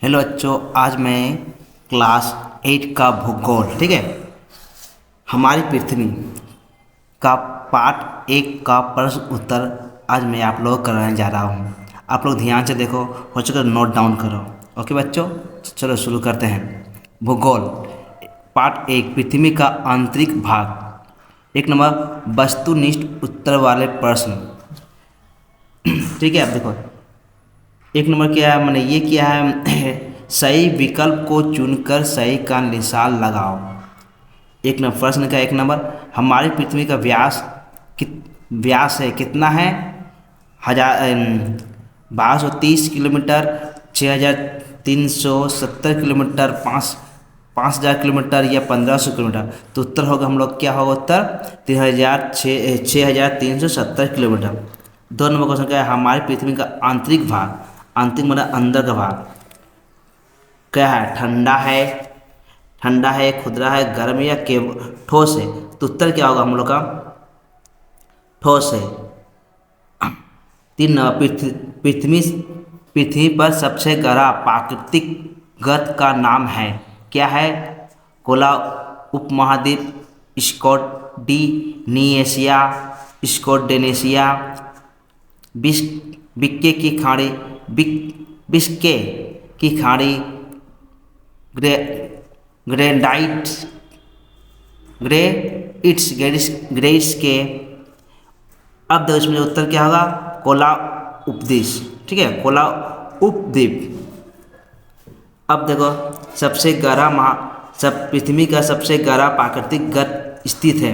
Hello बच्चों, आज मैं क्लास 8 का भूगोल, ठीक है, हमारी पृथ्वी का पार्ट 1 का प्रश्न उत्तर आज मैं आप लोग कराने जा रहा हूँ। आप लोग ध्यान से देखो, हो चुका नोट डाउन करो। ओके बच्चों, चलो शुरू करते हैं। भूगोल पार्ट 1, पृथ्वी का आंतरिक भाग। 1 नंबर, वस्तुनिष्ठ उत्तर वाले प्रश्न। ठीक है, अब देखो 1 नंबर क्या है, मैंने ये किया है सही विकल्प को चुनकर सही का निशान लगाओ। 1 नंबर प्रश्न का 1 नंबर, हमारी पृथ्वी का व्यास है कितना है? 1230 किलोमीटर, 6370 किलोमीटर, 5000 किलोमीटर या 1500 किलोमीटर। तो उत्तर होगा हम लोग क्या होगा उत्तर 6370 किलोमीटर। 2 नंबर क्वेश्चन क्या है, हमारी पृथ्वी का आंतरिक भाग, आंतरिक मतलब अंदर का भाग क्या है? ठंडा है, खुदरा है, गर्म या ठोस है? तो उत्तर क्या होगा हम लोग का ठोस है। 3 नंबर, पृथ्वी पर सबसे गहरा प्राकृतिक गर्त का नाम है क्या है? कोला उपमहाद्वीप, स्कॉटडीनेशिया, स्कॉटडेनेशिया, बिस्के की खाड़ी, बिस्के की खाड़ी, ग्रे ग्रेनाइट्स ग्रेइट्स के। अब देखो इसमें उत्तर क्या होगा? कोला उपद्वीप, ठीक है, कोला उपद्वीप। अब देखो सबसे गहरा सब पृथ्वी का सबसे गहरा प्राकृतिक गर्त स्थित है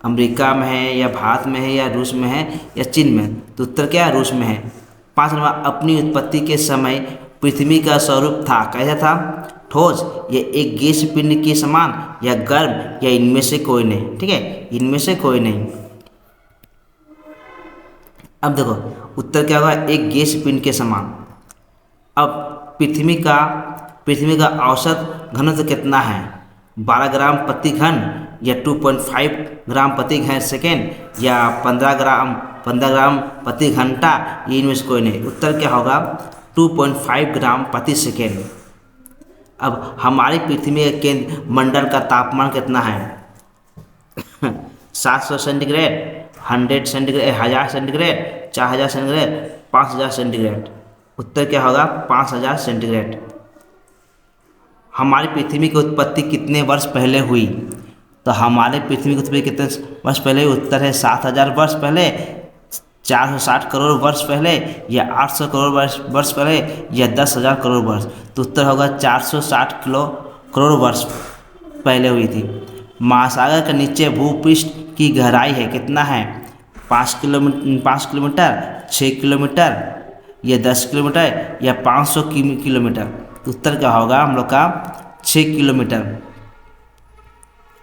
अमेरिका में है या भारत में है या रूस में है या चीन में? तो उत्तर क्या है? रूस में है। 5 नंबर, अपनी उत्पत्ति के समय पृथ्वी का स्वरूप था कैसा था? ठोस या एक गैस पिंड के समान या गर्म या इनमें से कोई नहीं? ठीक है, इनमें से कोई नहीं। अब देखो उत्तर क्या होगा? एक गैस पिंड के समान। अब पृथ्वी का औसत घनत्व कितना है? 12 ग्राम प्रति घन या 2.5 ग्राम प्रति घन सेकेंड या 15 ग्राम प्रति घंटा? ये इनमें से कोई नहीं। उत्तर क्या होगा? 2.5 ग्राम प्रति सेकेंड। अब हमारी पृथ्वी के केंद्र मंडल का तापमान कितना है? 700 centigrade, 100 centigrade, 1000 centigrade, 4000 centigrade, 5000 centigrade? उत्तर क्या होगा? 5000 सेंटीग्रेड। हमारी पृथ्वी की उत्पत्ति कितने वर्ष पहले हुई? तो हमारे पृथ्वी की उत्पत्ति कितने वर्ष पहले हुई? उत्तर है 7000 वर्ष पहले, 460 करोड़ वर्ष पहले या 800 करोड़ वर्ष पहले या 10,000 करोड़ वर्ष? तो उत्तर होगा 460 करोड़ वर्ष पहले हुई थी। महासागर के नीचे भूपृष्ठ की गहराई है कितना है? 5 किलोमीटर, 6 किलोमीटर या 10 किलोमीटर या 500 किलोमीटर? तो उत्तर क्या होगा हम लोग का 6 किलोमीटर।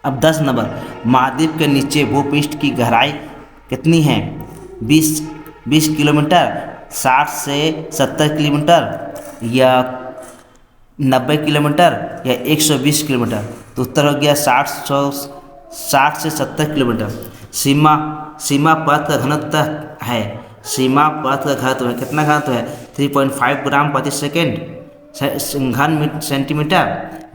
अब 10 नंबर, महाद्वीप के नीचे भूपृष्ठ की गहराई कितनी है? 20 किलोमीटर, 60 से 70 किलोमीटर या 90 किलोमीटर या 120 किलोमीटर? तो उत्तर हो गया 60 से 70 किलोमीटर। सीमा परत का घनत्व है, सीमा परत का घनत्व कितना घनत्व है? 3.5 ग्राम प्रति सेकेंड घन सेंटीमीटर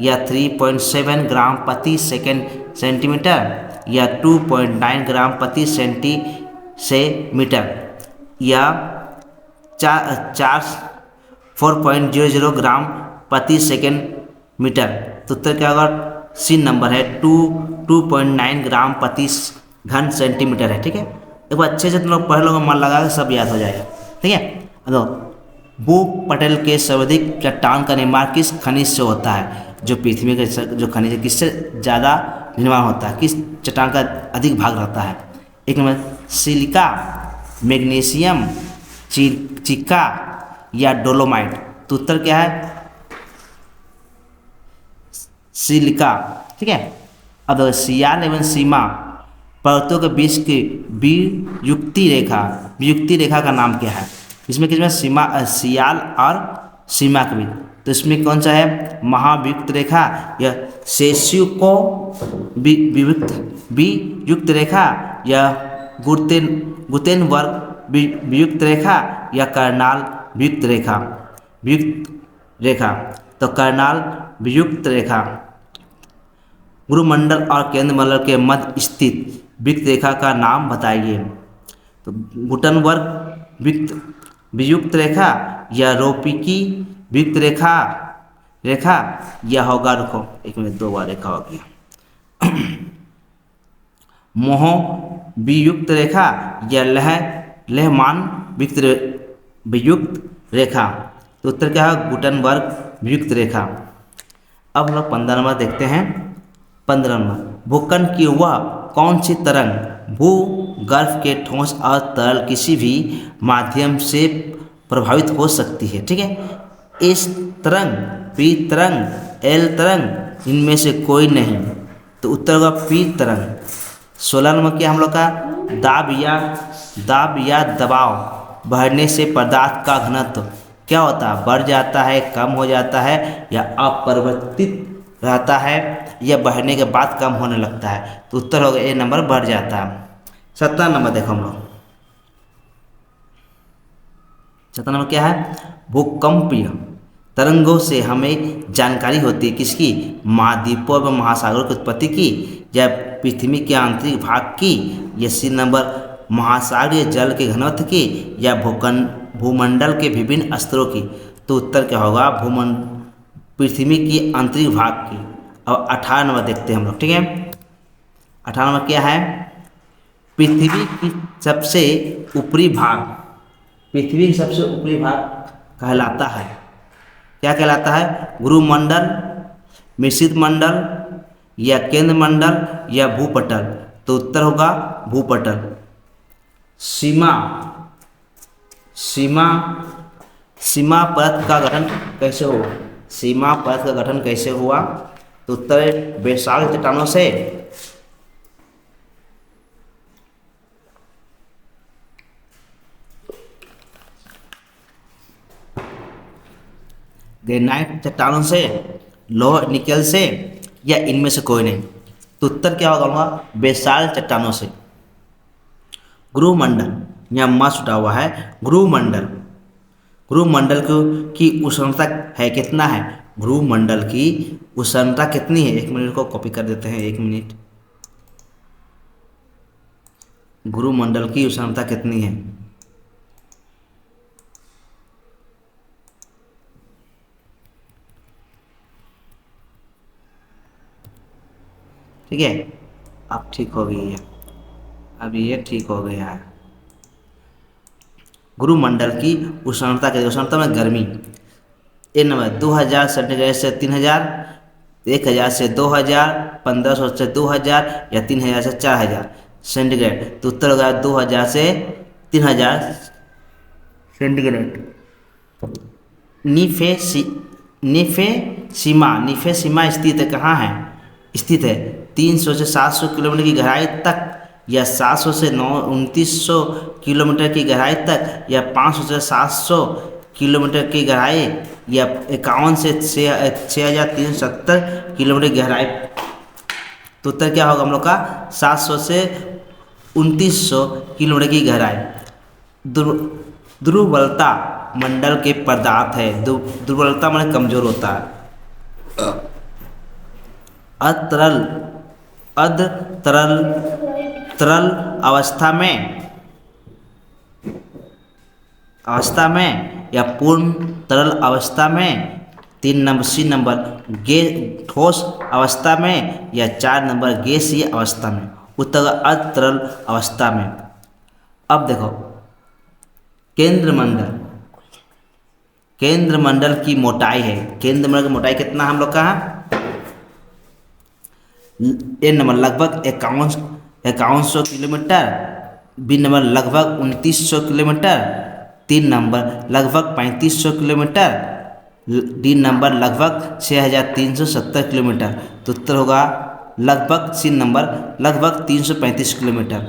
या 3.7 ग्राम प्रति सेंटीमीटर या 2.9 ग्राम प्रति सेंटीमीटर या 4.00 ग्राम प्रति सेंटीमीटर? तो उत्तर क्या होगा? सी नंबर है 2.9 ग्राम प्रति घन सेंटीमीटर है। ठीक है, एक बार अच्छे से तुम लोग पढ़ लो, मन लगा के सब याद हो जाएगा। ठीक है, अब भूप पटल के सर्वाधिक चट्टान का निर्माण किस खनिज से होता है? जो पृथ्वी के जो खनिज है किससे ज़्यादा निर्माण होता है, किस चट्टान का अधिक भाग रहता है? 1 नंबर सिलिका, मैग्नीशियम, चिका या डोलोमाइट? तो उत्तर क्या है? सिलिका। ठीक है, अब सियाल एवं सीमा पर्वतों के बीच की वियुक्ति रेखा का नाम क्या है? इसमें किसमें सियाल और सीमा के बीच? तो इसमें कौन सा है? महावियुक्त रेखा या सेस्युको वियुक्त रेखा या गुतेनबर्ग वियुक्त रेखा या कर्नाल वियुक्त रेखा? वियुक्त रेखा। तो करनाल वियुक्त रेखा। गुरुमंडल और केंद्र मंडल के मध्य स्थित वियुक्त रेखा का नाम बताइए। तो गुटनबर्ग वियुक्त रेखा या रोपिकी वियुक्त रेखा रेखा या होगा, रुको एक मिनट, दो बार रेखा हो गया। मोह वियुक्त रेखा या लहमान वियुक्त रेखा। तो उत्तर क्या है? गुटनबर्ग वियुक्त रेखा। अब हम लोग 15 नंबर देखते हैं। 15 नंबर, भूकंप की वह कौन सी तरंग भूगर्भ के ठोस और तरल किसी भी माध्यम से प्रभावित हो सकती है? ठीक है, इस तरंग, पी तरंग, एल तरंग, इनमें से कोई नहीं। तो उत्तर होगा पी तरंग। 16 नंबर क्या हम लोग का? दाब या दबाव बढ़ने से पदार्थ का घनत्व क्या होता है? बढ़ जाता है, कम हो जाता है, या अपरिवर्तित रहता है, या बढ़ने के बाद कम होने लगता है? तो उत्तर होगा ए नंबर, बढ़ जाता है। 17 नंबर देखो हम लोग। 17 नंबर क्या है? भूकंपीय तरंगों से हमें जानकारी होती है किसकी? महाद्वीपों व महासागरों की उत्पत्ति की, या पृथ्वी के आंतरिक भाग की, या सी नंबर महासागरीय जल के घनत्व की, या भूमंडल के विभिन्न स्तरों की? तो उत्तर क्या होगा? पृथ्वी की आंतरिक भाग की। अब 18 नंबर देखते हैं हम लोग। ठीक है, 18 नंबर क्या है? पृथ्वी की सबसे ऊपरी भाग, पृथ्वी का सबसे ऊपरी भाग कहलाता है, क्या कहलाता है? गुरुमंडल, मिश्रित मंडल, या केंद्र मंडल, या भूपटल? तो उत्तर होगा भूपटल। सीमा सीमा सीमा परत का गठन कैसे हुआ? सीमा परत का गठन कैसे हुआ? तो उत्तर है बेसाल्ट चट्टानों से। ग्रेनाइट चट्टानों से, लोह निकल से, या इनमें से कोई नहीं? तो उत्तर क्या होगा? बेसाल्ट चट्टानों से। गुरुमंडल, यहाँ मास उठा हुआ है। गुरुमंडल, गुरुमंडल की उष्णता है कितना है? गुरुमंडल की उष्णता कितनी है? एक मिनट को कॉपी कर देते हैं, एक मिनट। गुरुमंडल की उष्णता कितनी है? ठीक है, अब ठीक हो गई है, अब ये ठीक हो गया है। गुरुमंडल की उष्णता के, उष्णता में गर्मी, ए नंबर 2000 सेंटीग्रेड से 3000, 1000 से 2000, 1500 से 2000, या 3000 से 4000 सेंटीग्रेड? तो उत्तर होगा 2000 से 3000 सेंटीग्रेड। निफे सीमा स्थित है, कहाँ है स्थित है? 300 से 700 किलोमीटर की गहराई तक, या 700 से 2900 किलोमीटर की गहराई तक, या 500 से 700 किलोमीटर की गहराई, या 51 से 6370 किलोमीटर की गहराई? तो उत्तर क्या होगा हम लोग का? 700 से 2900 किलोमीटर की गहराई। दुर्बलता मंडल के पदार्थ है। दुर्बलता माने कमजोर होता है। अतरल तरल अवस्था में, या पूर्ण तरल अवस्था में? 3 नंबर सी नंबर ठोस अवस्था में, या 4 नंबर गैसीय अवस्था में? उत्तर अतरल अवस्था में। अब देखो केंद्र मंडल की मोटाई है। केंद्र मंडल की मोटाई कितना हम लोग का है? ए नंबर लगभग 5100 किलोमीटर, बी नंबर लगभग 2900 किलोमीटर, 3 नंबर लगभग 3500 किलोमीटर, डी नंबर लगभग 6370 किलोमीटर? तो उत्तर होगा लगभग, सी नंबर लगभग 335 किलोमीटर।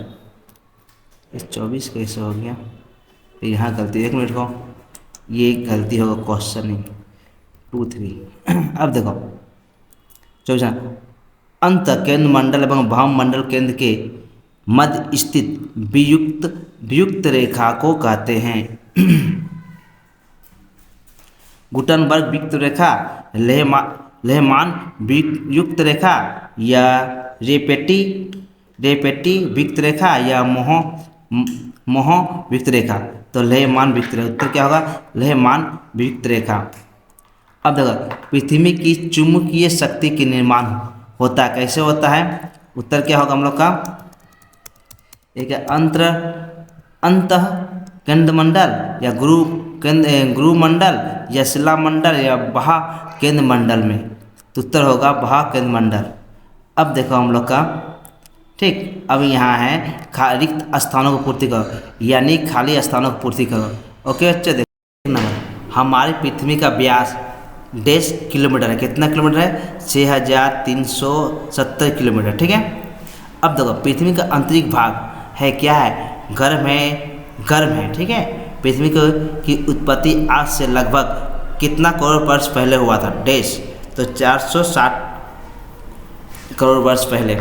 24 कैसे हो गया? यहाँ गलती, एक मिनट को, ये गलती होगा क्वेश्चन नहीं, 2 3। अब देखो 24, अंत केंद्र मंडल एवं भाम मंडल केंद्र के मध्य स्थित वियुक्त रेखा को कहते हैं। गुटनबर्ग वियुक्त रेखा, लेहमान वियुक्त रेखा या रेपेटी वियुक्त रेखा या मोह वियुक्त रेखा। तो लेहमान वियुक्त रेखा, उत्तर क्या होगा? लेहमान वियुक्त रेखा। अब देखो पृथ्वी की चुंबकीय शक्ति के निर्माण होता है, कैसे होता है? उत्तर क्या होगा हम लोग का? एक अंतः केंद्रमंडल या गुरुमंडल या शिलामंडल या बाह्य केंद्र मंडल में। तो उत्तर होगा बाह्य केंद्र मंडल। अब देखो हम लोग का, ठीक, अब यहाँ है रिक्त स्थानों को पूर्ति करो, यानी खाली स्थानों को पूर्ति करो। ओके बच्चे, देखो हमारी पृथ्वी का व्यास 10 किलोमीटर है। कितना किलोमीटर है? 6370 किलोमीटर। ठीक है। अब देखो पृथ्वी का आंतरिक भाग है क्या है? गर्म है। ठीक है। पृथ्वी की उत्पत्ति आज से लगभग कितना करोड़ वर्ष पहले हुआ था? डैश। तो 460 करोड़ वर्ष पहले।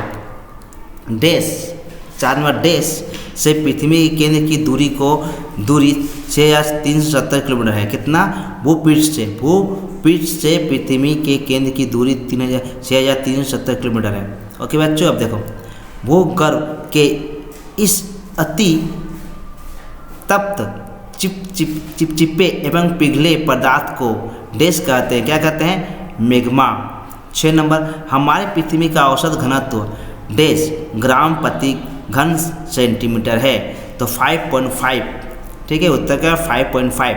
डैश 4 नंबर डैश से पृथ्वी के केंद्र की दूरी 6370 किलोमीटर है। कितना? भूपृष्ठ से पृथ्वी के केंद्र की दूरी 6370 किलोमीटर है। ओके बच्चों, अब देखो भूगर्भ के इस अति तप्त चिपचिपे एवं पिघले पदार्थ को डैश कहते हैं। क्या कहते हैं? मैग्मा। 6 नंबर हमारी पृथ्वी का औसत घनत्व डैश ग्राम प्रति घन सेंटीमीटर है। तो 5.5। ठीक है, उत्तर का 5.5।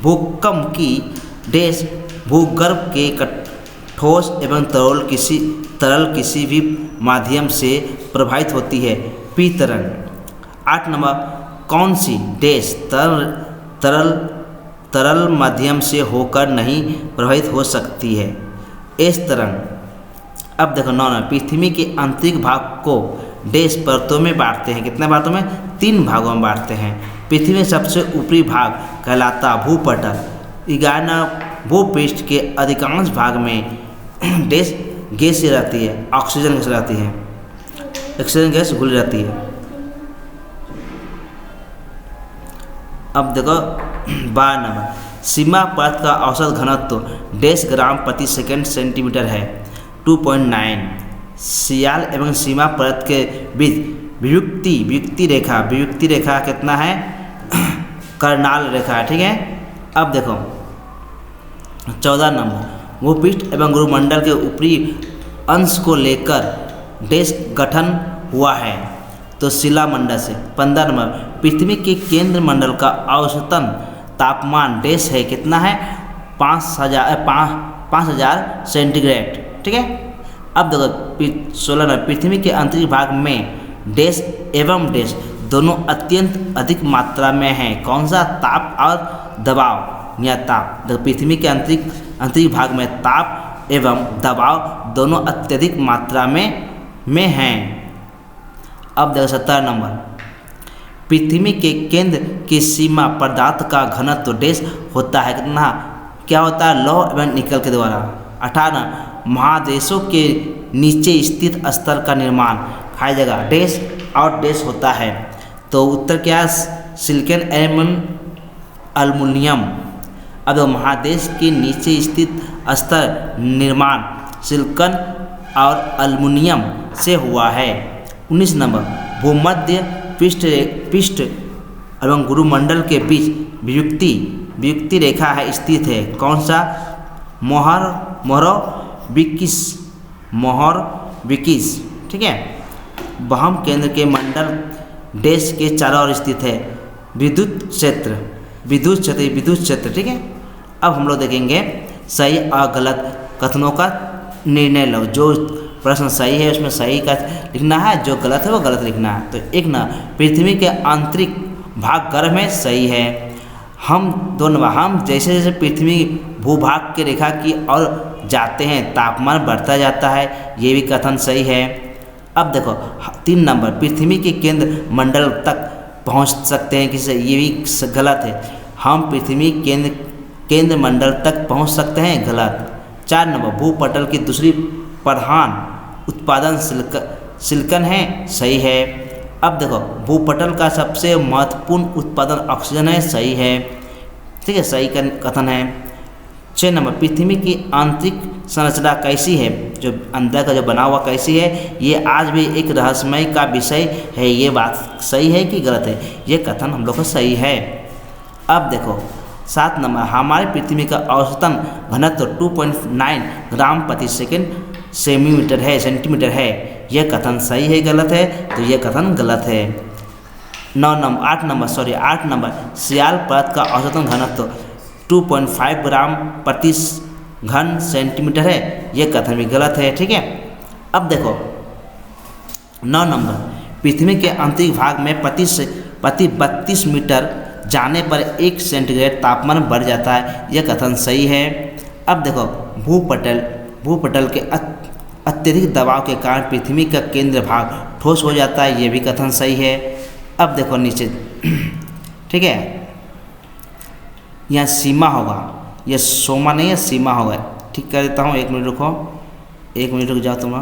भूकंप की डैश भूगर्भ के ठोस एवं तरल किसी भी माध्यम से प्रभावित होती है। पी तरंग। 8 नंबर कौन सी डैश तरल माध्यम से होकर नहीं प्रभावित हो सकती है? एस तरंग। अब देखो 9 नंबर पृथ्वी के आंतरिक भाग को डैश परतों में बांटते हैं। कितने भागों में? 3 भागों में बांटते हैं। पृथ्वी में सबसे ऊपरी भाग कहलाता भूपटल। 11 भूपृष्ठ के अधिकांश भाग में डैश गैस रहती है, ऑक्सीजन गैस रहती है, ऑक्सीजन गैस घुल रहती है। अब देखो 12 नंबर सीमा परत का औसत घनत्व डैश ग्राम प्रति सेंटीमीटर है। 2.9। सियाल एवं सीमा परत के बीच वियुक्ति रेखा कितना है? कर्नाल रेखा है। ठीक है। अब देखो 14 नंबर भूपृष्ठ एवं गुरुमंडल के ऊपरी अंश को लेकर डैश गठन हुआ है। तो शिलामंडल से। 15 नंबर पृथ्वी के केंद्र मंडल का औसतन तापमान डैश है। कितना है? 5000 सेंटीग्रेड। ठीक है। अब देखो 16 नंबर पृथ्वी के आंतरिक भाग में डैश एवं डैश दोनों अत्यंत अधिक मात्रा में हैं। कौन सा? ताप और दबाव या ताप। देखो पृथ्वी के आंतरिक भाग में ताप एवं दबाव दोनों अत्यधिक मात्रा में हैं। अब देखो 17 नंबर पृथ्वी के केंद्र की सीमा पदार्थ का घनत्व डैश होता है। कितना? क्या होता है? लौह एवं निकल के द्वारा। 18 महादेशों के नीचे स्थित स्थल का निर्माण खाई जगह डैश और डैश होता है। तो उत्तर क्या है? सिलिकॉन एवं एल्युमिनियम। अब महादेश के नीचे स्थित स्तर निर्माण सिलिकॉन और एल्युमिनियम से हुआ है। 19 नंबर भूमध्य पृष्ठ एवं गुरुमंडल के बीच वियुक्ति रेखा है स्थित है। कौन सा? मोहरविकिस। ठीक है। बहम केंद्र के मंडल डैश के चारों ओर स्थित है। विद्युत क्षेत्र। ठीक है। अब हम लोग देखेंगे सही और गलत कथनों का निर्णय लो। जो प्रश्न सही है उसमें सही का लिखना है, जो गलत है वो गलत लिखना है। तो एक ना पृथ्वी के आंतरिक भाग गर्म है, सही है। हम जैसे जैसे पृथ्वी भूभाग की रेखा की ओर जाते हैं तापमान बढ़ता जाता है, ये भी कथन सही है। अब देखो 3 नंबर पृथ्वी के केंद्र मंडल तक पहुंच सकते हैं किससे? ये भी गलत है। हम पृथ्वी केंद्र मंडल तक पहुंच सकते हैं, गलत। 4 नंबर भूपटल की दूसरी प्रधान उत्पादन सिलिकॉन है, सही है। अब देखो भूपटल का सबसे महत्वपूर्ण उत्पादन ऑक्सीजन है, सही है। ठीक है, सही कथन है। 6 नंबर, पृथ्वी की आंतरिक संरचना कैसी है, जो अंदर का जो बना हुआ कैसी है, ये आज भी एक रहस्यमय का विषय है। ये बात सही है कि गलत है? ये कथन हम लोग का सही है। अब देखो 7 नंबर, हमारे पृथ्वी का औसतन घनत्व 2.9 ग्राम प्रति सेंटीमीटर है। यह कथन सही है गलत है? तो यह कथन गलत है। 8 नंबर, सियाल पर्वत का औसतन घनत्व 2.5 ग्राम प्रति घन सेंटीमीटर है। यह कथन भी गलत है। ठीक है, अब देखो 9 नंबर, पृथ्वी के आंतरिक भाग में प्रति 32 मीटर जाने पर 1 सेंटीग्रेड तापमान बढ़ जाता है। यह कथन सही है। अब देखो भूपटल के अत्यधिक दबाव के कारण पृथ्वी का केंद्र भाग ठोस हो जाता है। यह भी कथन सही है। अब देखो नीचे, ठीक है, यहाँ सीमा होगा, यह सोमा नहीं है, सीमा होगा। ठीक कर देता हूँ, 1 मिनट रुको, 1 मिनट रुक जाओ तुम लोग,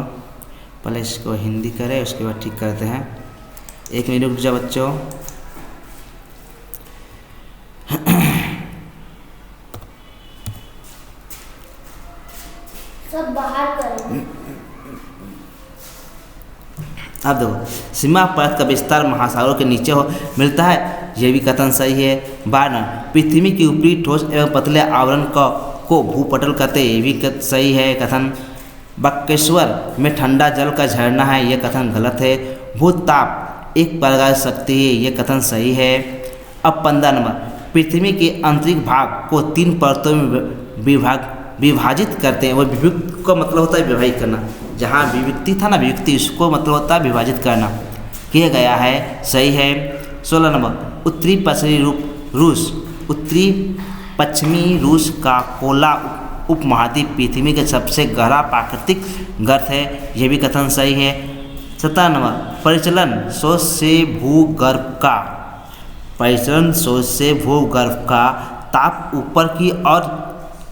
पहले इसको हिंदी करें उसके बाद ठीक करते हैं। 1 मिनट रुक जाओ बच्चों। सब बाहर करो। अब देखो, सीमा परत का विस्तार महासागरों के नीचे मिलता है। यह भी कथन सही है। 12, पृथ्वी की ऊपरी ठोस एवं पतले आवरण को भूपटल कहते हैं। ये भी सही है कथन। बक्केश्वर में ठंडा जल का झरना है। यह कथन गलत है। भूताप एक प्रकार शक्ति है। यह कथन सही है। अब 15 नंबर, पृथ्वी के आंतरिक भाग को 3 परतों में विभाजित करते हैं। वो विभक्त का मतलब होता है विभाजित करना। जहाँ विभक्ति था ना, विभक्ति, इसको मतलब होता है विभाजित करना। किया गया है, सही है। 16 नंबर, उत्तरी पश्चिमी रूस का कोला उपमहाद्वीप पृथ्वी का सबसे गहरा प्राकृतिक गर्त है। यह भी कथन सही है। 17 नंबर, परिचलन सोच से भूगर्भ का ताप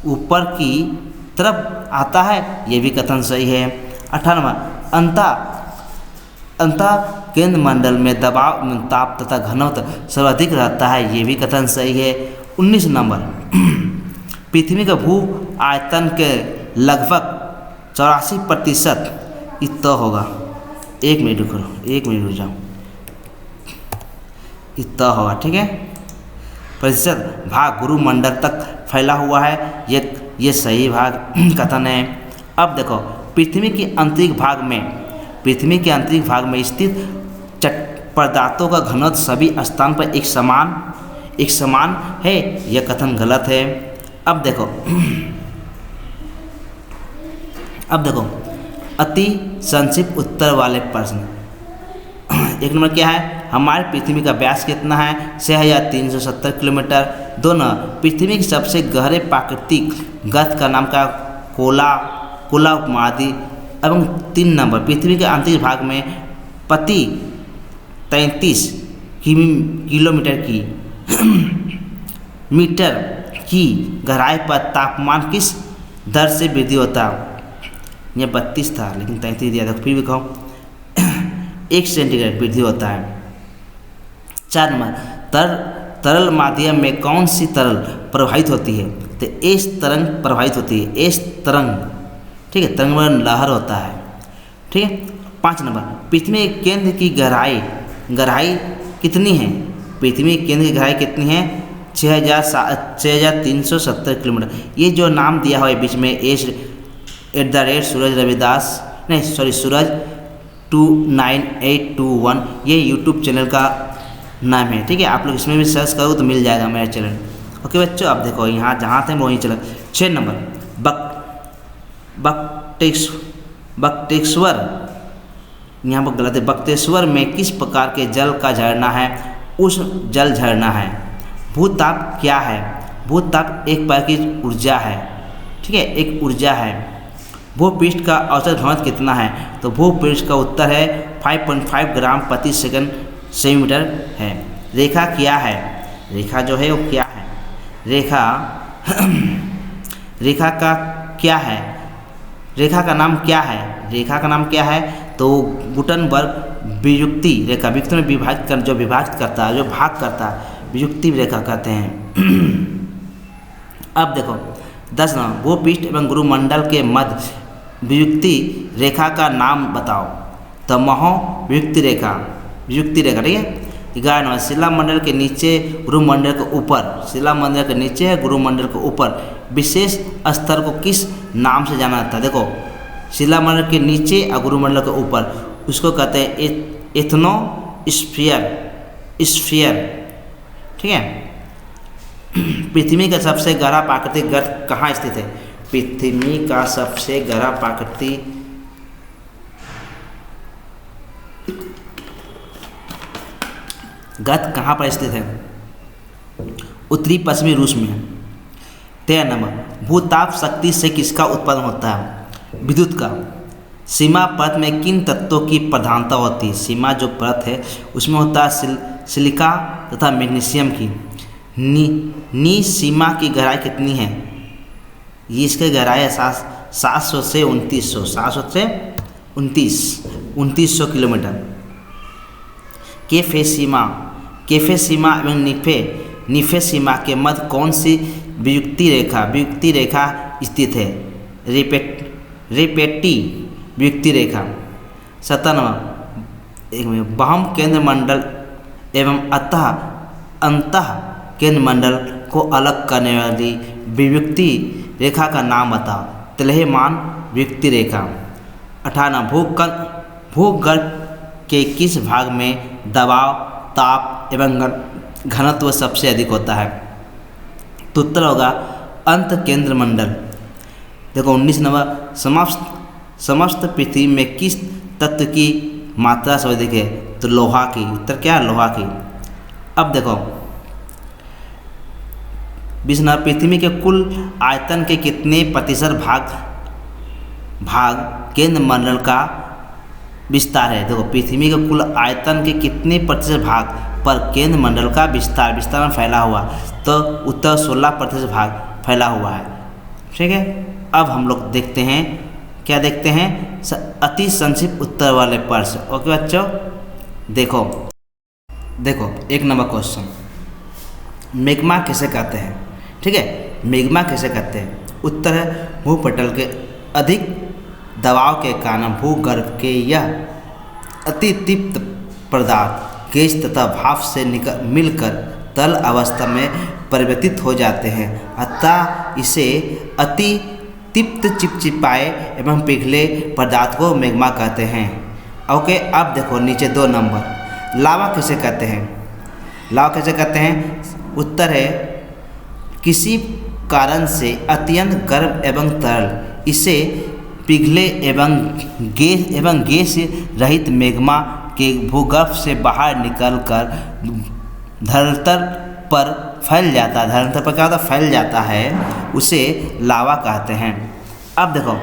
ऊपर की तरफ आता है। यह भी कथन सही है। 18 नंबर, अंतः केंद्र मंडल में ताप तथा घनत्व सर्वाधिक रहता है। ये भी कथन सही है। 19 नंबर, पृथ्वी का भू आयतन के लगभग 84% इतना होगा। 1 मिनट रुक जाओ, इतना होगा। ठीक है, प्रतिशत भाग गुरुमंडल तक फैला हुआ है। ये सही भाग कथन है। अब देखो, पृथ्वी के आंतरिक भाग में स्थित पदार्थों का घनत्व सभी स्थान पर एक समान है। यह कथन गलत है। अब देखो अति संक्षिप्त उत्तर वाले प्रश्न। 1 नंबर क्या है, हमारे पृथ्वी का व्यास कितना है? 6370 किलोमीटर। 2 नंबर, पृथ्वी के सबसे गहरे प्राकृतिक गर्त का नाम क्या? कोला उपमहाद्वीप। एवं 3 नंबर, पृथ्वी के आंतरिक भाग में प्रति 33 किलोमीटर की मीटर की गहराई पर तापमान किस दर से वृद्धि होता है? यह 32 था लेकिन 33 दिया था, फिर भी कहो 1 सेंटीग्रेड वृद्धि होता है। 4 नंबर, तरल माध्यम में कौन सी तरल प्रवाहित होती है? तो एस तरंग प्रवाहित होती है। एस तरंग, ठीक है, तरंग में लहर होता है। ठीक है। 5 नंबर, पृथ्वी के केंद्र की गहराई कितनी है? पृथ्वी के केंद्र की गहराई कितनी है? 6370 किलोमीटर। ये जो नाम दिया हुआ है बीच में सूरज 29821, ये यूट्यूब चैनल का नाम है। ठीक है, आप लोग इसमें भी सर्च करो तो मिल जाएगा मेरा चैनल। ओके बच्चों, आप देखो यहाँ जहाँ थे वहीं चला। 6 नंबर, बक्टेश्वर, यहाँ पर गलत है। बक्तेश्वर में किस प्रकार के जल का झरना है? उष्ण जल झरना है। भूताप क्या है? भूताप एक प्रकार की ऊर्जा है। ठीक है, एक ऊर्जा है। भूपृष्ठ का औसत घनत्व कितना है? तो भूपृष्ठ का उत्तर है 5.5 ग्राम प्रति सेंटीमीटर है। रेखा क्या है? रेखा जो है वो क्या है? रेखा का क्या है? रेखा का नाम क्या है? रेखा का नाम क्या है? तो गुटनबर्ग वियुक्ति रेखा, वियुक्त में विभाजित करता है, जो भाग करता है, वियुक्ति रेखा कहते हैं। अब देखो 10 नंबर, भूपृष्ठ एवं गुरुमंडल के मध्य वियुक्ति रेखा का नाम बताओ। तो महो वियुक्ति रेखा, ठीक है। 11 नंबर, शिला मंडल के नीचे गुरुमंडल के ऊपर, शिला मंडल के नीचे है गुरुमंडल के ऊपर विशेष स्तर को किस नाम से जाना जाता है। देखो शिला मंडल के नीचे और गुरुमंडल के ऊपर उसको कहते हैं एथनोस्फीयर, ठीक है। पृथ्वी का सबसे गहरा प्राकृतिक गर्त कहाँ स्थित है? पृथ्वी का सबसे गहरा प्राकृतिक गर्त कहाँ पर स्थित है? उत्तरी पश्चिमी रूस में है। 13 नंबर, भूताप शक्ति से किसका उत्पादन होता है? विद्युत का। सीमा परत में किन तत्वों की प्रधानता होती है? सीमा जो परत है उसमें होता है सिलिका तथा मैग्नीशियम की। नी सीमा की गहराई कितनी है? ये इसकी गहराई है 700 से 2900, 700 से 2900 किलोमीटर। केफे सीमा एवं निफे सीमा के मध्य कौन सी वियुक्ति रेखा स्थित है? रेपेटी वियुक्ति रेखा। 17 नंबर, बाह्य केंद्र मंडल एवं अंतः केंद्र मंडल को अलग करने वाली वियुक्ति रेखा का नाम बताओ। तिलहमान वियुक्ति रेखा। 18 भूगर्भ के किस भाग में दबाव, ताप एवं घनत्व सबसे अधिक होता है? तो उत्तर होगा अंत केंद्र मंडल। देखो 19 नंबर, समस्त पृथ्वी में किस तत्व की मात्रा सबसे अधिक है? तो लोहा की। उत्तर क्या है? लोहा की। अब देखो 20 नंबर, पृथ्वी के कुल आयतन के कितने प्रतिशत भाग केंद्र मंडल का विस्तार है? देखो पृथ्वी के कुल आयतन के कितने प्रतिशत भाग पर केंद्र मंडल का विस्तार में फैला हुआ? तो उत्तर 16% भाग फैला हुआ है, ठीक है। अब हम लोग देखते हैं, क्या देखते हैं? अति संक्षिप्त उत्तर वाले प्रश्न। ओके बच्चों, देखो 1 नंबर क्वेश्चन, मैग्मा किसे कहते हैं? ठीक है, मैग्मा किसे कहते हैं? उत्तर है भूपटल के अधिक दबाव के कारण भूगर्भ के यह अति तीव्र पदार्थ गैस तथा भाप से मिलकर तरल अवस्था में परिवर्तित हो जाते हैं, अतः इसे अति तीव्र चिपचिपाए एवं पिघले पदार्थ को मैग्मा कहते हैं। ओके, अब देखो नीचे 2 नंबर, लावा किसे कहते हैं? लावा किसे कहते हैं? उत्तर है किसी कारण से अत्यंत गर्म एवं तरल, इसे पिघले एवं गैस रहित मैग्मा के भूगर्भ से बाहर निकलकर धरातल पर फैल जाता है। धरातल पर क्या होता है? फैल जाता है, उसे लावा कहते हैं। अब देखो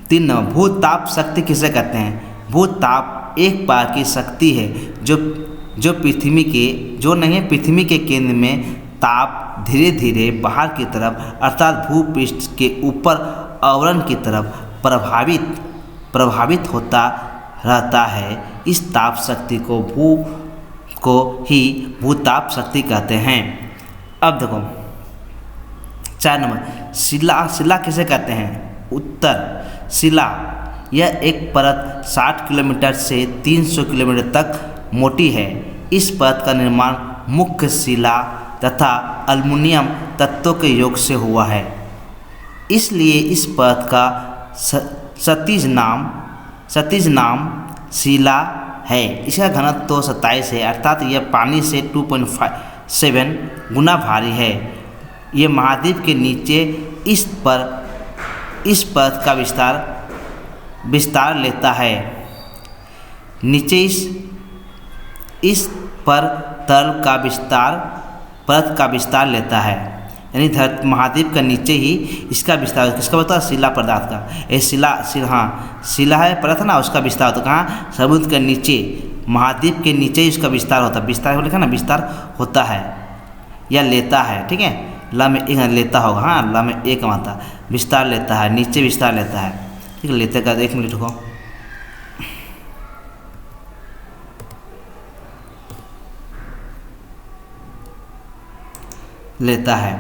3 नंबर, भूताप शक्ति किसे कहते हैं? भूताप एक प्रकार की शक्ति है जो पृथ्वी के केंद्र में ताप धीरे धीरे बाहर की तरफ अर्थात भूपृष्ठ के ऊपर आवरण की तरफ प्रभावित होता रहता है। इस ताप शक्ति को ही भूताप शक्ति कहते हैं। अब देखो 4 नंबर, शिला किसे कहते हैं? उत्तर शिला यह एक परत 60 किलोमीटर से 300 किलोमीटर तक मोटी है। इस परत का निर्माण मुख्य शिला तथा एल्युमिनियम तत्वों के योग से हुआ है, इसलिए इस परत का क्षैतिज नाम शिला है। इसका घनत्व तो 27 है, अर्थात यह पानी से 2.7 गुना भारी है। यह महाद्वीप के नीचे इस परत का विस्तार लेता है। नीचे इस पर परत का विस्तार लेता है, यानी महाद्वीप का नीचे ही इसका विस्तार। किसका होता है? शिला पदार्थ का। ये शिला है परत ना, उसका विस्तार होता है कहाँ? समुद्र के नीचे, महाद्वीप के नीचे ही उसका विस्तार होता है। विस्तार लिखा ना, विस्तार होता है या लेता है, ठीक है। ला में एक लेता होगा, हाँ, ला में एक आता, विस्तार लेता है, नीचे विस्तार लेता है, ठीक है। लेते का 1 मिनट को लेता है।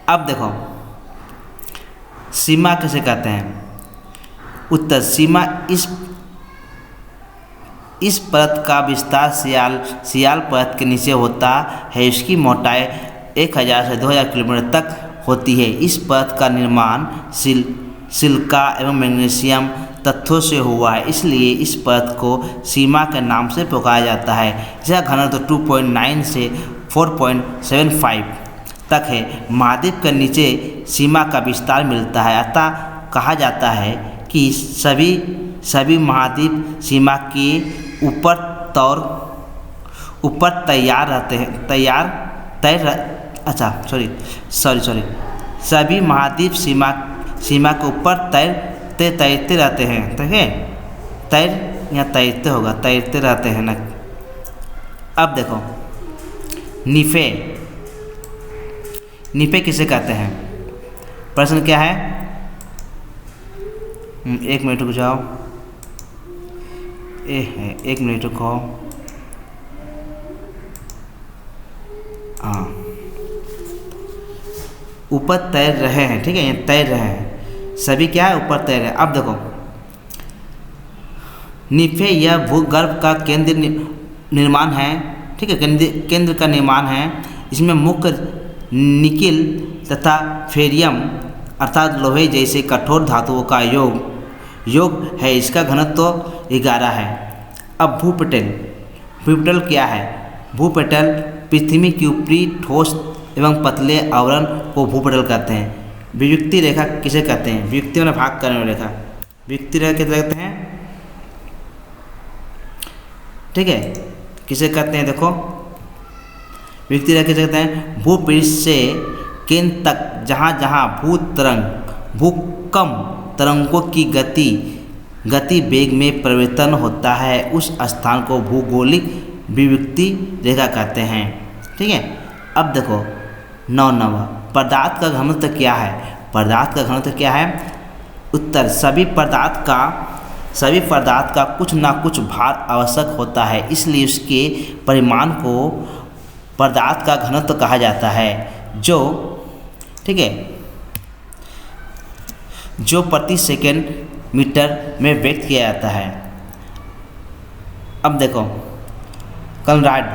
अब देखो सीमा किसे कहते हैं। उत्तर, सीमा इस परत का विस्तार सियाल परत के नीचे होता है। इसकी मोटाई 1000 से 2000 किलोमीटर तक होती है। इस परत का निर्माण सिलिका एवं मैग्नीशियम तत्वों से हुआ है, इसलिए इस परत को सीमा के नाम से पुकारा जाता है। इसका घनत्व 2.9 से 4.75 तक है। महाद्वीप के नीचे सीमा का विस्तार मिलता है, अतः कहा जाता है कि सभी महाद्वीप सीमा के ऊपर तैयार रहते हैं। सभी महाद्वीप सीमा के ऊपर तैरते रहते हैं। ठीक है, तैरते होगा, तैरते रहते हैं ना। अब देखो निफे किसे कहते हैं। प्रश्न क्या है, 1 मिनट रुक जाओ, एक मिनट रुको। हाँ, ऊपर तैर रहे हैं। ठीक है, ये तैर रहे हैं, सभी क्या है, ऊपर तैर रहे हैं। अब देखो निफे यह भूगर्भ का केंद्र निर्माण है। ठीक है, केंद्र का निर्माण है। इसमें मुख्य निकिल तथा फेरियम अर्थात लोहे जैसे कठोर धातुओं का योग है। इसका घनत्व 11 है। अब भूपटल क्या है। भूपटल पृथ्वी की ऊपरी ठोस एवं पतले आवरण को भूपटल कहते हैं। वियुक्ति रेखा किसे कहते हैं। वियुक्तियों में भाग करने वाली रेखा वियुक्ति रेखा किसे कहते हैं। ठीक है, किसे कहते हैं, देखो वियुक्ति रेखा किसे कहते हैं। भूपृष्ठ से केंद्र तक जहाँ जहाँ भूकंप तरंगों की गति वेग में परिवर्तन होता है, उस स्थान को भूगोलिक वियुक्ति रेखा कहते हैं। ठीक है, अब देखो 9 पदार्थ का घनत्व क्या है। पदार्थ का घनत्व क्या है। उत्तर, सभी पदार्थ का कुछ ना कुछ भार आवश्यक होता है, इसलिए उसके परिमाण को पदार्थ का घनत्व कहा जाता है, जो ठीक है जो प्रति सेकंड मीटर में व्यक्त किया जाता है। अब देखो कनराड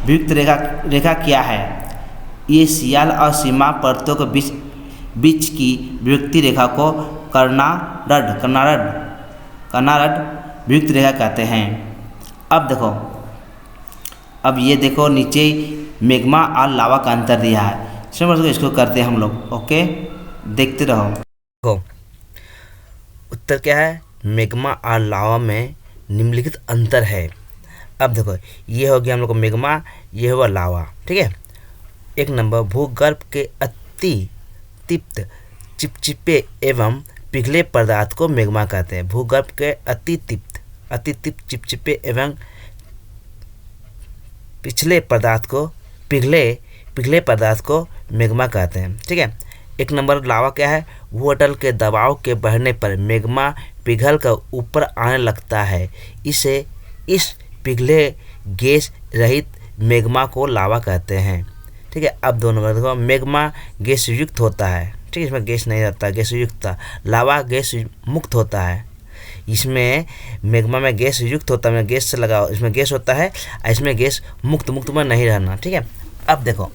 वियुक्त रेखा क्या है। ये सियाल और सीमा परतों के बीच की वियुक्त रेखा को कर्नारड वियुक्त रेखा कहते हैं। अब देखो, अब ये देखो नीचे मैग्मा और लावा का अंतर दिया है। इसको करते हैं हम लोग। ओके, देखते रहो। देखो उत्तर क्या है, मैग्मा और लावा में निम्नलिखित अंतर है। अब देखो ये हो गया हम लोग को मैग्मा, ये होगा लावा। ठीक है, 1 नंबर, भूगर्भ के अति तीव्र चिपचिपे एवं पिघले पदार्थ को मैग्मा कहते हैं। भूगर्भ के अति तीव्र चिपचिपे एवं पिघले पदार्थ को मैग्मा कहते हैं। ठीक है, 1 नंबर लावा क्या है। भूअटल के दबाव के बढ़ने पर मैग्मा पिघल कर ऊपर आने लगता है। इस पिघले गैस रहित मैग्मा को लावा कहते हैं। ठीक है, अब 2 नंबर देखो, मैग्मा गैस युक्त होता है। ठीक है, इसमें गैस नहीं रहता, गैस युक्त। लावा गैस मुक्त होता है। इसमें मैग्मा में गैस युक्त होता है, गैस से लगाओ, इसमें गैस होता है, इसमें गैस मुक्त में नहीं रहना। ठीक है, अब देखो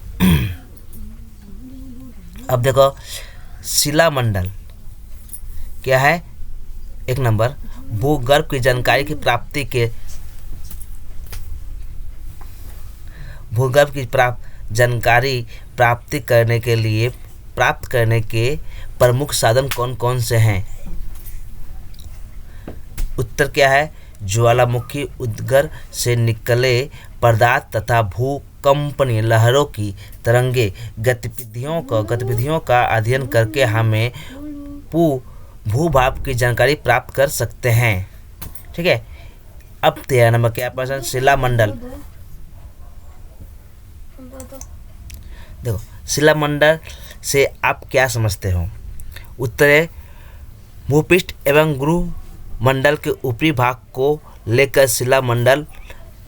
शिलामंडल क्या है। 1 नंबर, भूगर्भ की जानकारी की जानकारी प्राप्त करने के प्रमुख साधन कौन कौन से हैं। उत्तर क्या है, ज्वालामुखी उद्गार से निकले पदार्थ तथा भूकंपनीय लहरों की तरंगे गतिविधियों का अध्ययन करके हमें भूभाग की जानकारी प्राप्त कर सकते हैं। ठीक है, अब 13 नंबर क्या प्रश्न, शिलामंडल। देखो शिलामंडल से आप क्या समझते हो। उत्तर है, भूपृष्ठ एवं गुरुमंडल के ऊपरी भाग को लेकर शिलामंडल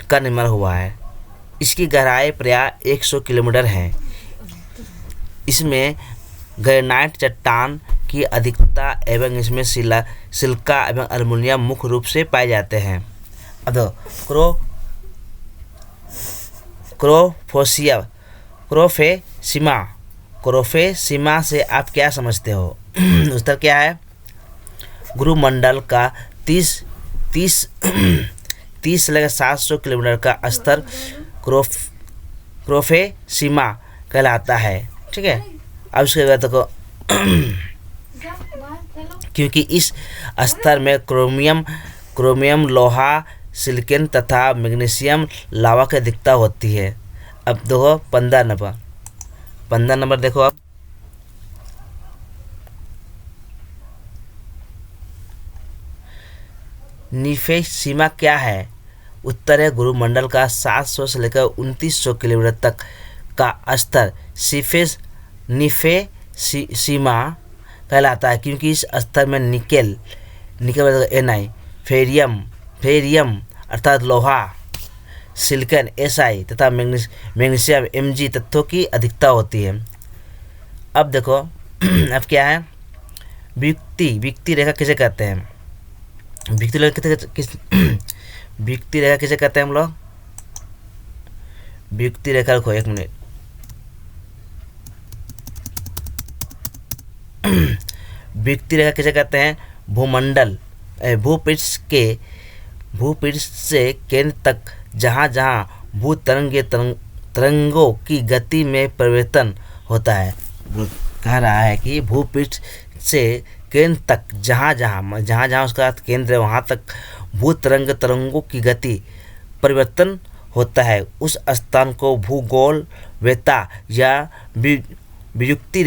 का निर्माण हुआ है। इसकी गहराई प्रायः 100 किलोमीटर है। इसमें ग्रेनाइट चट्टान की अधिकता एवं इसमें सिलिका एवं एल्युमिनियम मुख्य रूप से पाए जाते हैं। अब देखो क्रोफेसिमा से आप क्या समझते हो? उत्तर क्या है? गुरुमंडल का 30 से लेकर 700 किलोमीटर का स्तर क्रोफेसिमा कहलाता है। ठीक है, अब इसके बाद देखो क्योंकि इस स्तर में क्रोमियम लोहा सिलिकॉन तथा मैग्नीशियम लावा की अधिकता होती है। अब देखो 15 नंबर देखो अब निफेसिमा क्या है? उत्तर है गुरुमंडल का 700 से लेकर 2900 किलोमीटर तक का स्तर निफेसिमा कहलाता है, क्योंकि इस स्तर में निकेल Na, फेरियम अर्थात लोहा, सिलिकॉन Si तथा मैग्नीशियम Mg तत्वों की अधिकता होती है। अब देखो अब क्या है? वियुक्ति रेखा किसे कहते हैं? वियुक्ति रेखा किसे कहते हैं हम लोग? वियुक्ति रेखा रखो एक मिनट। वियुक्ति रेखा किसे कहते हैं? भूपृष्ठ से केंद्र तक जहाँ तरंगों की गति में परिवर्तन होता है। कह रहा है कि भूपृष्ठ से केंद्र तक जहाँ उसका केंद्र है वहाँ तक तरंगों की गति परिवर्तन होता है, उस स्थान को भूगोलवेत्ता या वियुक्ति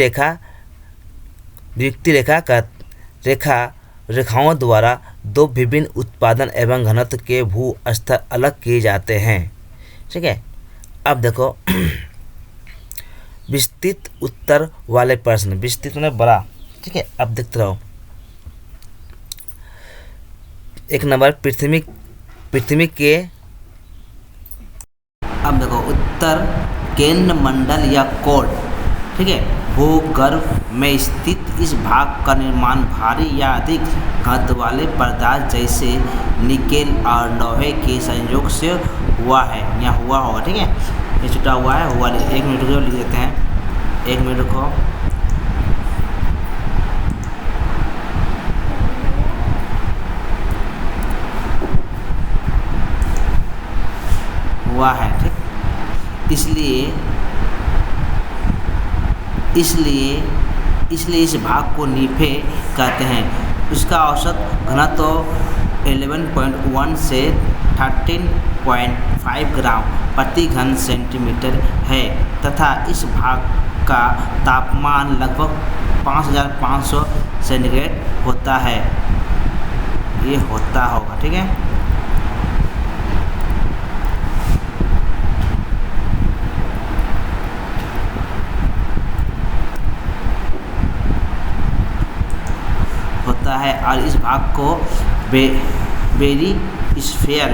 रेखाओं द्वारा दो विभिन्न उत्पादन एवं घनत्व के भू स्तर अलग किए जाते हैं। ठीक है, अब देखो विस्तृत उत्तर वाले प्रश्न, विस्तृत में बड़ा। ठीक है, अब देखते रहो। एक नंबर पृथ्वी के, अब देखो उत्तर केंद्र मंडल या कोर। ठीक है, भूगर्भ में स्थित इस भाग का निर्माण भारी या अधिक घनत्व वाले पदार्थ जैसे निकेल और लोहे के संयोग से हुआ है या हुआ होगा। ठीक है, ये छुटा हुआ है, हुआ। 1 मिनट को लिख देते हैं, 1 मिनट को। हुआ है। ठीक, इसलिए इस भाग को नीफे कहते हैं। उसका औसत घनत्व 11.1 से 13.5 ग्राम प्रति घन सेंटीमीटर है तथा इस भाग का तापमान लगभग 5500 सेंटीग्रेड होता है। ये होता होगा। ठीक है, है और इस भाग को बेरिस्फीयर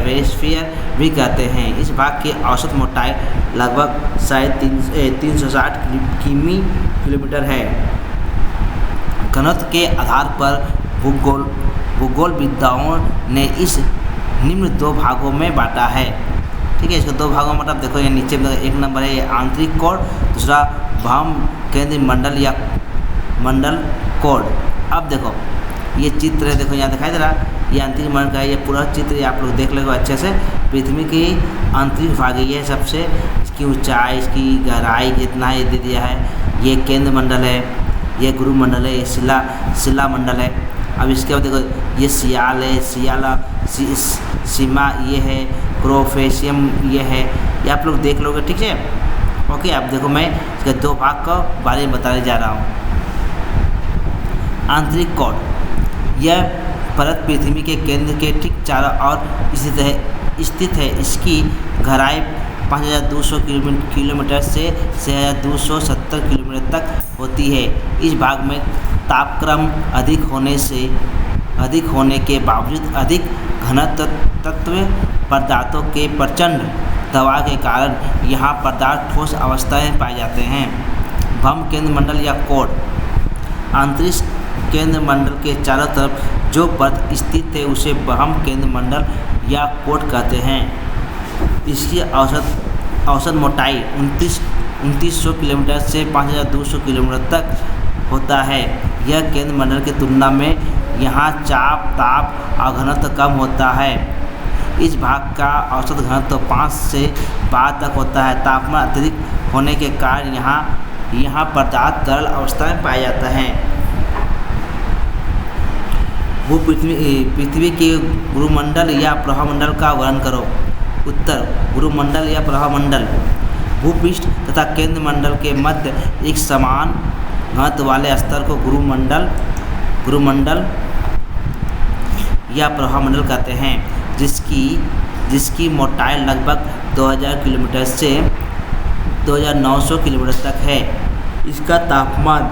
भी कहते हैं। इस भाग की औसत मोटाई लगभग 360 किलोमीटर है। घनत्व के आधार पर भूगोलविदों ने इस निम्न 2 भागों में बांटा है। ठीक है, इसको 2 भागों में मतलब देखो, ये नीचे में 1 नंबर है ये आंतरिक कोर, दूसरा भ्रम केंद्रीय मंडल या मंडल कोर। अब देखो ये चित्र है, देखो यहाँ दिखाई दे रहा, ये आंतरिक मंडल का है। ये पूरा चित्र आप लोग देख लेंगे अच्छे से। पृथ्वी की आंतरिक भाग ये सबसे, इसकी ऊंचाई, इसकी गहराई जितना ये दे दिया है। ये केंद्र मंडल है, ये गुरुमंडल है, ये शिला मंडल है। अब इसके बाद देखो ये सियाल है, सीमा ये है, क्रोफेसियम ये है, ये आप लोग देख लोगे। ठीक है, ओके। अब देखो मैं इसके 2 भाग का बारे में बताने जा रहा हूँ। आंतरिक कोर, यह परत पृथ्वी के केंद्र के ठीक चारों ओर स्थित है। इसकी गहराई 5200 किलोमीटर से 6270 किलोमीटर तक होती है। इस भाग में तापक्रम अधिक होने के बावजूद अधिक घनत्व पदार्थों के प्रचंड दबाव के कारण यहाँ पदार्थ ठोस अवस्था में पाए जाते हैं। भ्रम केंद्र मंडल या कोर। अंतरिक्ष केंद्र मंडल के चारों तरफ जो परत स्थित है उसे भ्रम केंद्र मंडल या कोर कहते हैं। इसकी औसत मोटाई 2900 किलोमीटर से 5200 किलोमीटर तक होता है। यह केंद्र मंडल की तुलना में यहाँ चाप, ताप और घनत्व कम होता है। इस भाग का औसत घनत्व 5 से 12 तक होता है। तापमान अत्यधिक होने के कारण यहाँ पदार्थ तरल अवस्था में पाया जाता है। पृथ्वी के गुरुमंडल या प्रभामंडल का वर्णन करो। उत्तर, गुरुमंडल या प्रभामंडल भूपृष्ठ तथा केंद्र मंडल के मध्य एक समान घनत्व वाले स्तर को गुरुमंडल या प्रभामंडल कहते हैं, जिसकी मोटाई लगभग 2000 किलोमीटर से 2900 किलोमीटर तक है। इसका तापमान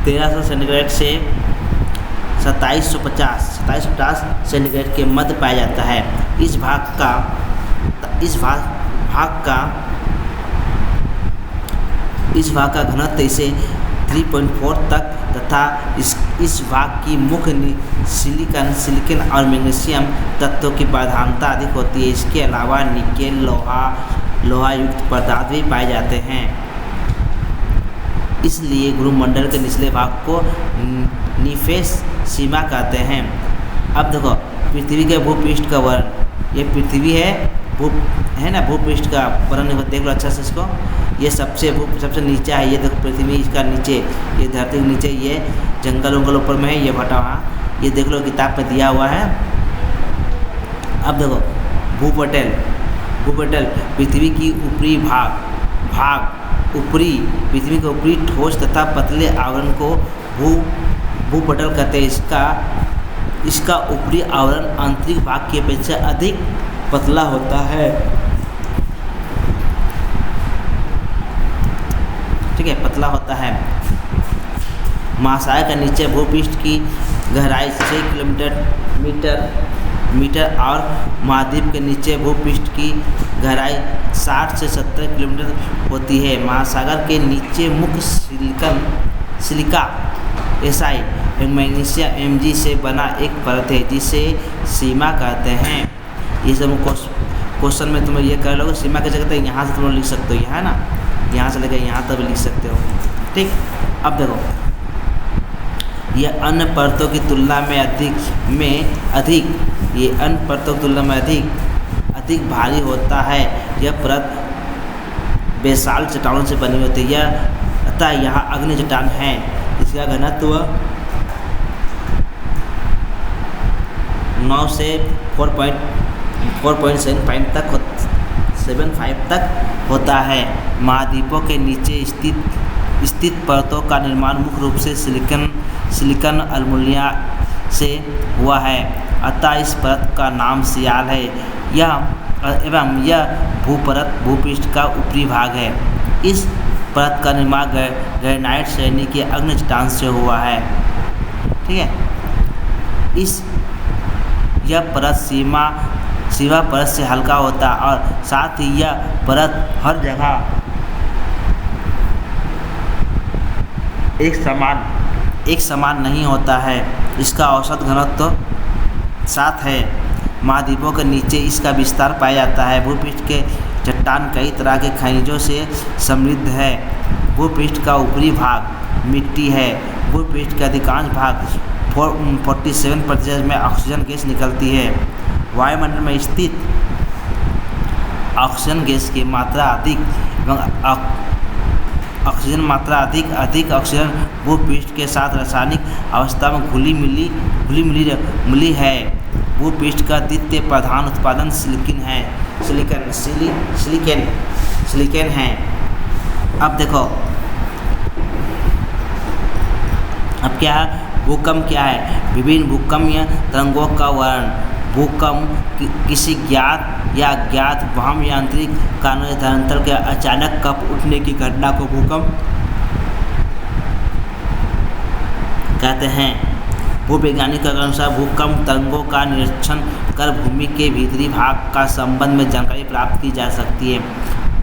1300 सेंटीग्रेड से 2750 सेंटीग्रेड के मध्य पाया जाता है। इस भाग का घनत्व इसे 3.4 तक तथा इस भाग की मुख्य सिलिकॉन और मैग्नीशियम तत्वों की प्रधानता अधिक होती है। इसके अलावा निकेल, लोहा युक्त पदार्थ भी पाए जाते हैं। इसलिए गुरुमंडल के निचले भाग को निफेस सीमा कहते हैं। अब देखो पृथ्वी के भूपृष्ठ का वर्णन। ये पृथ्वी है ना, भूपृष्ठ का वर्णन देख लो अच्छा से इसको। ये सबसे नीचे है। ये देखो पृथ्वी, इसका नीचे ये धरती के नीचे ये जंगल उंगल ऊपर में है, ये भटा वहाँ ये देख लो किताब में दिया हुआ है। अब देखो भूपटल पृथ्वी की ऊपरी पृथ्वी के ऊपरी ठोस तथा पतले आवरण को भूपटल कहते हैं। इसका ऊपरी आवरण आंतरिक भाग की अपेक्षा अधिक पतला होता है। ठीक है, पतला होता है। महासागर के नीचे भूपृष्ठ की गहराई 6 मीटर और महाद्वीप के नीचे भूपृष्ठ की गहराई 60 से 70 किलोमीटर होती है। महासागर के नीचे मुख्य सिलिका Si मैग्नीशियम Mg से बना एक परत है जिसे सीमा कहते हैं। ये सब क्वेश्चन में तुम ये कर लोगे। सीमा कैसे कहते हैं, यहाँ से तुम लिख सकते हो, यहाँ है ना, यहाँ से लेकर यहाँ तक लिख सकते हो। ठीक, अब देखो यह अन्य परतों की तुलना में अधिक भारी होता है। यह परत बेसाल चट्टानों से बनी होती है। अतः यहाँ अग्नि चट्टान है। इसका घनत्व 9 से 4.75 तक होता है। महाद्वीपों के नीचे स्थित परतों का निर्माण मुख्य रूप से सिलिकॉन एल्यूमीनियम से हुआ है। अतः इस परत का नाम सियाल है। यह भूपृष्ठ का ऊपरी भाग है। इस परत का निर्माण ग्रेनाइट श्रेणी के अग्नि चट्टान से हुआ है। ठीक है, यह परत सीमा परत से हल्का होता है और साथ ही यह परत हर जगह एक समान नहीं होता है। इसका औसत घनत्व 7 है। महाद्वीपों के नीचे इसका विस्तार पाया जाता है। भूपृष्ठ के चट्टान कई तरह के खनिजों से समृद्ध है। भूपृष्ठ का ऊपरी भाग मिट्टी है। भूपृष्ठ के अधिकांश भाग 47% में ऑक्सीजन गैस निकलती है। वायुमंडल में स्थित ऑक्सीजन गैस की मात्रा अधिक अधिक ऑक्सीजन भूपृष्ठ के साथ रासायनिक अवस्था में घुली मिली है। भूपृष्ठ का द्वितीय प्रधान उत्पादन सिलिकॉन है। अब देखो अब क्या है, भूकंप क्या है। विभिन्न भूकंपीय तरंगों का वर्णन। भूकंप किसी ज्ञात या अज्ञात भ्रम या आंतरिक कारणों से धरातल के अचानक कंप उठने की घटना को भूकंप कहते हैं। भूवैज्ञानिक के अनुसार भूकंप तरंगों का निरीक्षण कर भूमि के भीतरी भाग का संबंध में जानकारी प्राप्त की जा सकती है।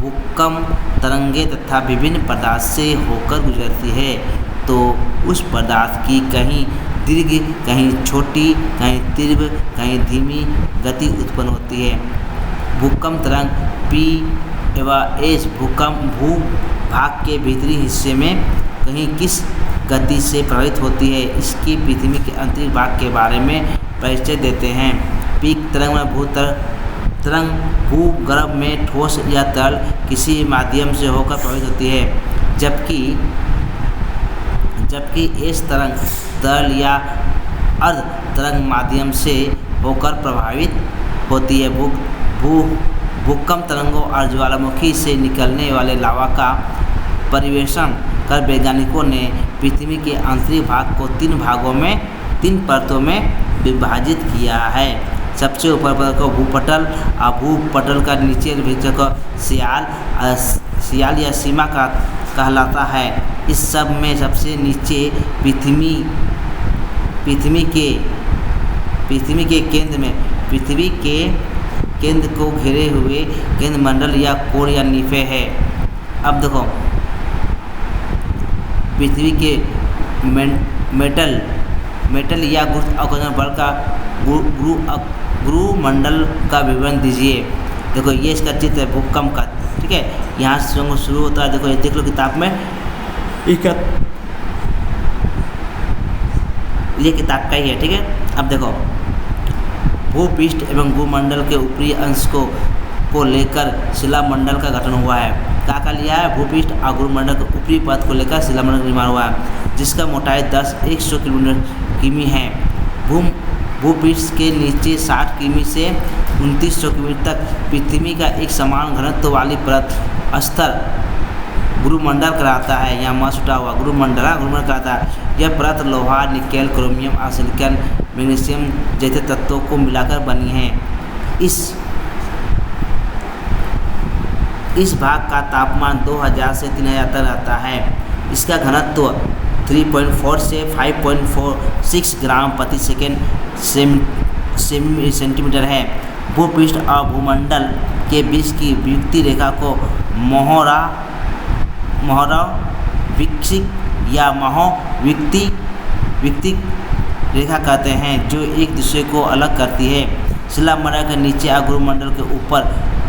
भूकंप तरंगे तथा विभिन्न पदार्थ से होकर गुजरती है, तो उस पदार्थ की कहीं दीर्घ, कहीं छोटी, कहीं तीव्र, कहीं धीमी गति उत्पन्न होती है। भूकंप तरंग P एवं S भूभाग के भीतरी हिस्से में कहीं किस गति से प्रभावित होती है, इसकी पृथ्वी के अंतरिक्ष भाग के बारे में परिचय देते हैं। P तरंग में भूगर्भ में ठोस या तरल किसी माध्यम से होकर प्रभावित होती है, जबकि S तरंग तरल या अर्ध तरंग माध्यम से होकर प्रभावित होती है। भूकंप तरंगों और ज्वालामुखी से निकलने वाले लावा का परिवेशन कर वैज्ञानिकों ने पृथ्वी के आंतरिक भाग को तीन परतों में विभाजित किया है। सबसे ऊपर परत को भूपटल और भूपटल का नीचे हिस्से को सियाल या सीमा का कहलाता है। इस सब में सबसे नीचे पृथ्वी के केंद्र को घेरे हुए केंद्र मंडल या कोर या निफे है। अब देखो, पृथ्वी के मेटल या गुरुत्वाकर्षण बल का गुरुमंडल का विवरण दीजिए। देखो, ये इसका चित्र है भूकंप का, ठीक है। यहाँ से शुरू होता है, देखो ये देख लो किताब में, ये किताब का ही है, ठीक है। अब देखो, भूपृष्ठ एवं भूमंडल के ऊपरी अंश को लेकर शिलामंडल का गठन हुआ है। क्या लिया है? भूपृष्ठ और गुरुमंडल के ऊपरी पद को लेकर शिलामंडल का निर्माण हुआ है, जिसका मोटाई 10-100 किमी है। भूपृष्ठ के नीचे 60 किमी से 2900 किमी तक पृथ्वी का एक समान घनत्व वाली परत स्तर गुरुमंडल कहलाता है। यहाँ मास उठा हुआ गुरुमंडल कहलाता है। यह परत लोहा, निकेल, क्रोमियम और सिलिकॉन, मैग्नीशियम जैसे तत्वों को मिलाकर बनी है। इस भाग का तापमान 2000 से 3000 तक रहता है। इसका घनत्व 3.4 से 5.46 ग्राम प्रति सेंटीमीटर है। भूपृष्ठ और भूमंडल के बीच की वियुक्ति रेखा को मोहरविक्षिक या वियुक्ति रेखा कहते हैं, जो एक दूसरे को अलग करती है। शिलामंडल के नीचे और गुरुमंडल के ऊपर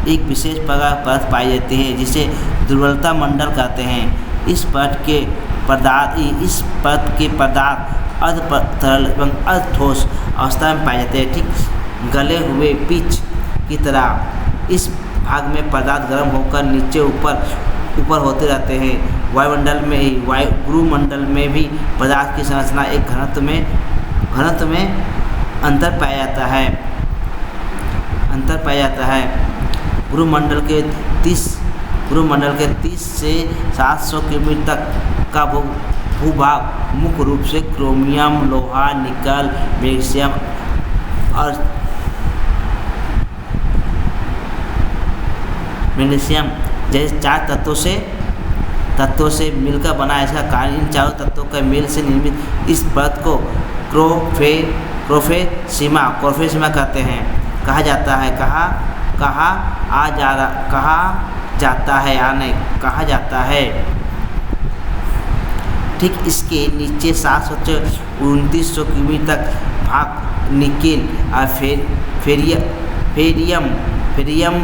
एक विशेष परत पाई जाती है, जिसे दुर्बलता मंडल कहते हैं। इस परत के पदार्थ अर्ध तरल एवं अर्ध ठोस अवस्था में पाए जाते हैं, ठीक गले हुए पिच की तरह। इस भाग में पदार्थ गर्म होकर नीचे ऊपर होते रहते हैं। गुरुमंडल में भी पदार्थ की संरचना एक घनत्व में अंतर पाया जाता है। गुरुमंडल के 30 से 700 किमी तक का भूभाग मुख्य रूप से क्रोमियम, लोहा, निकल, मैग्नीशियम जैसे 4 तत्वों से मिलकर बना है। इसका कारण इन चारों तत्वों के मेल से निर्मित इस परत को क्रोफेसीमा कहते हैं। कहा जाता है। ठीक इसके नीचे 700 से 2900 किमी तक भाग निकेल और फेरियम,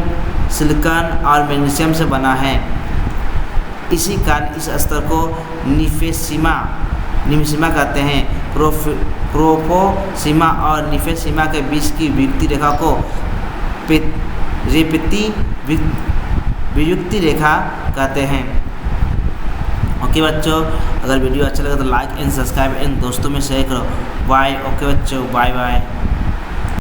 सिलिकॉन और मैग्नीशियम से बना है। इसी कारण इस स्तर को निफेसीमा कहते हैं। क्रोफोसीमा और निफेसीमा के बीच की वियुक्ति रेखा को वियुक्ति रेखा कहते हैं। ओके बच्चों, अगर वीडियो अच्छा लगा तो लाइक एंड सब्सक्राइब एंड दोस्तों में शेयर करो। बाय। ओके बच्चों, बाय बाय।